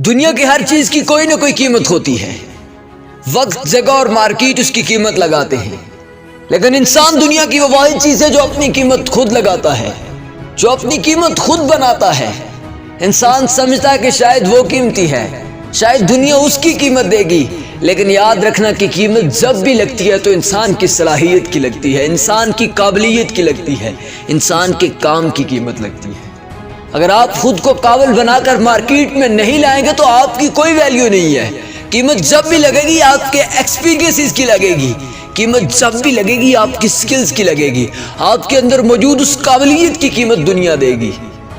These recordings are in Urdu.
دنیا کی ہر چیز کی کوئی نہ کوئی قیمت ہوتی ہے. وقت، جگہ اور مارکیٹ اس کی قیمت لگاتے ہیں، لیکن انسان دنیا کی وہ واحد چیز ہے جو اپنی قیمت خود لگاتا ہے، جو اپنی قیمت خود بناتا ہے. انسان سمجھتا ہے کہ شاید وہ قیمتی ہے، شاید دنیا اس کی قیمت دے گی، لیکن یاد رکھنا کہ قیمت جب بھی لگتی ہے تو انسان کی صلاحیت کی لگتی ہے، انسان کی قابلیت کی لگتی ہے، انسان کے کام کی قیمت لگتی ہے. اگر آپ خود کو قابل بنا کر مارکیٹ میں نہیں لائیں گے تو آپ کی کوئی ویلیو نہیں ہے. قیمت جب بھی لگے گی آپ کے ایکسپیرینسز کی لگے گی، قیمت جب بھی لگے گی آپ کی سکلز کی لگے گی، آپ کے اندر موجود اس قابلیت کی قیمت دنیا دے گی.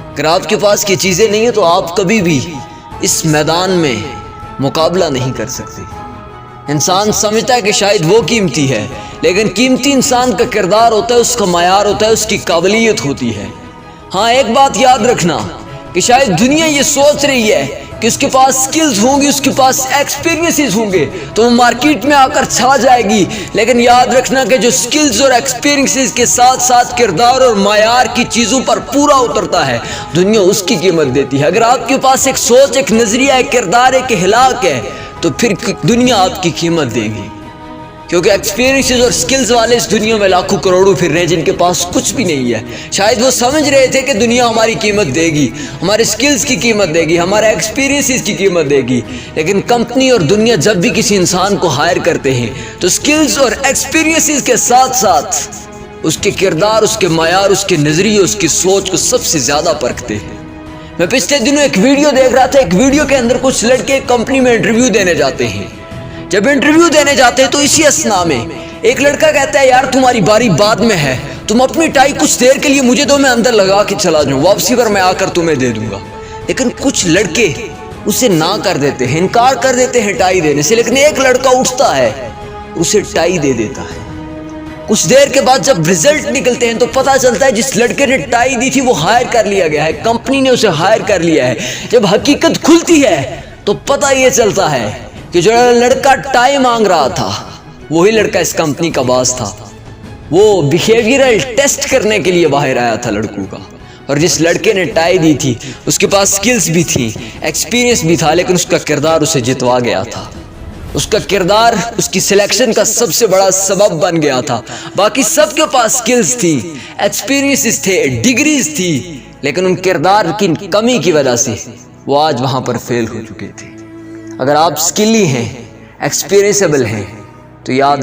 اگر آپ کے پاس یہ چیزیں نہیں ہیں تو آپ کبھی بھی اس میدان میں مقابلہ نہیں کر سکتے. انسان سمجھتا ہے کہ شاید وہ قیمتی ہے، لیکن قیمتی انسان کا کردار ہوتا ہے، اس کا معیار ہوتا ہے، اس کی قابلیت ہوتی ہے. ہاں، ایک بات یاد رکھنا کہ شاید دنیا یہ سوچ رہی ہے کہ اس کے پاس سکلز ہوں گی، اس کے پاس ایکسپیرینسز ہوں گے تو وہ مارکیٹ میں آ کر چھا جائے گی، لیکن یاد رکھنا کہ جو سکلز اور ایکسپیرینسز کے ساتھ ساتھ کردار اور معیار کی چیزوں پر پورا اترتا ہے، دنیا اس کی قیمت دیتی ہے. اگر آپ کے پاس ایک سوچ، ایک نظریہ، ایک کردار، ایک اخلاق ہے تو پھر دنیا آپ کی قیمت دے گی، کیونکہ ایکسپیرینسز اور سکلز والے اس دنیا میں لاکھوں کروڑوں پھر رہے ہیں جن کے پاس کچھ بھی نہیں ہے. شاید وہ سمجھ رہے تھے کہ دنیا ہماری قیمت دے گی، ہمارے سکلز کی قیمت دے گی، ہمارے ایکسپیرینسز کی قیمت دے گی، لیکن کمپنی اور دنیا جب بھی کسی انسان کو ہائر کرتے ہیں تو سکلز اور ایکسپیرینسز کے ساتھ ساتھ اس کے کردار، اس کے معیار، اس کے نظریے، اس کی سوچ کو سب سے زیادہ پرکھتے ہیں. میں پچھلے دنوں ایک ویڈیو دیکھ رہا تھا، ایک ویڈیو کے اندر کچھ لڑکے ایک کمپنی میں انٹرویو دینے جاتے ہیں. جب انٹرویو دینے جاتے ہیں تو اسی اثناء میں ایک لڑکا کہتا ہے یار تمہاری باری بعد میں ہے، تم اپنی ٹائی کچھ دیر کے لیے مجھے دو، میں اندر لگا کے چلا جاؤں، واپسی پر میں آ کر تمہیں دے دوں گا. لیکن کچھ لڑکے اسے نہ کر دیتے ہیں، انکار کر دیتے ہیں ٹائی دینے سے، لیکن ایک لڑکا اٹھتا ہے، اسے ٹائی دے دیتا ہے. کچھ دیر کے بعد جب رزلٹ نکلتے ہیں تو پتہ چلتا ہے جس لڑکے نے ٹائی دی تھی وہ ہائر کر لیا گیا ہے، کمپنی نے اسے ہائر کر لیا ہے. جب حقیقت کھلتی ہے تو پتہ یہ چلتا ہے کہ جو لڑکا ٹائی مانگ رہا تھا وہی لڑکا اس کمپنی کا باس تھا. وہ بیہیویئرل ٹیسٹ کرنے کے لیے باہر آیا تھا لڑکوں کا، اور جس لڑکے نے ٹائی دی تھی اس کے پاس سکلز بھی تھیں، ایکسپیرینس بھی تھا، لیکن اس کا کردار اسے جتوا گیا تھا. اس کا کردار اس کی سلیکشن کا سب سے بڑا سبب بن گیا تھا. باقی سب کے پاس سکلز تھی، ایکسپیرینسز تھے، ڈگریز تھی، لیکن ان کردار کی کمی کی وجہ سے وہ آج وہاں پر فیل ہو چکے تھے. اگر آپ سکلی ہیں، ایکسپیرینسیبل ہیں تو یاد